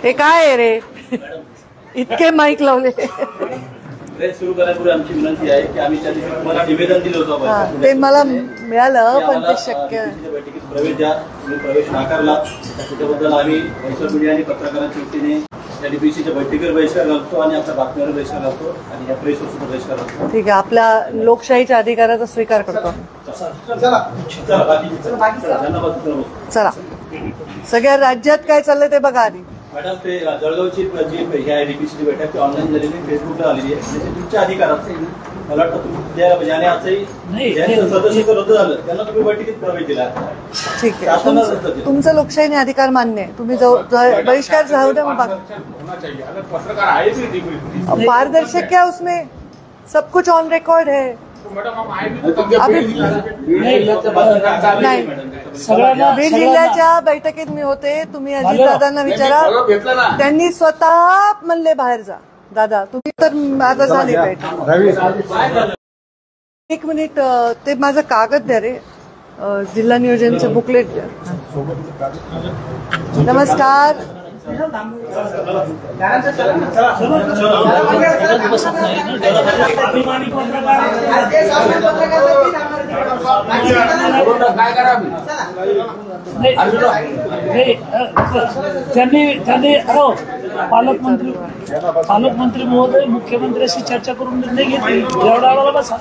हे काय आहे रे, इतके माईक लावले. सुरू करण्यापूर्वी आमची विनंती आहे की आम्ही त्या दिवशी तुम्हाला निवेदन दिलं होतं, ते मला मिळालं पण ते शक्य बैठकीत प्रवेश द्या. तुम्ही प्रवेश नाकारला, त्याच्याबद्दल आम्ही सोशल मीडिया आणि पत्रकारांच्या वतीने त्या डीपीसीच्या बैठकीवर बहिष्कार घालतो आणि आपल्या बातम्यावर बहिष्कार घालतो आणि या प्रेसवर सुद्धा बहिष्कार घालतो. ठीक आहे, आपल्या लोकशाहीच्या अधिकाराचा स्वीकार करतो. चला, सगळ्या राज्यात काय चाललंय ते बघा आधी. मॅडम, ते जळगावची जी आहे डीपीसीची बैठक ती ऑनलाईन झालेली, फेसबुकला आलेली आहे. म्हणजे तुमच्या अधिकारात मला वाटतं तुम्ही ज्याने आजही सदस्यत्व रद्द झालं त्यांना तुम्ही बैठकीत प्रवेश दिला. ठीक आहे, तुमचं लोकशाहीने अधिकार मान्य आहे. तुम्ही बहिष्कार जाऊ द्या. मग पारदर्शक क्या उसमें सब कुछ ऑन रिकॉर्ड है. बीड जिल्ह्याच्या बैठकीत मी होते. तुम्ही अजितदादांना विचारा, त्यांनी स्वतः म्हणले बाहेर जा. दादा तुम्ही तर आता झाली बैठक. एक मिनिट, ते माझं कागद द्या रे, जिल्हा नियोजनचं बुकलेट द्या. नमस्कार. त्यांनी पालकमंत्री महोदय मुख्यमंत्र्यांशी चर्चा करून निर्णय घेतले. एवढा बसा.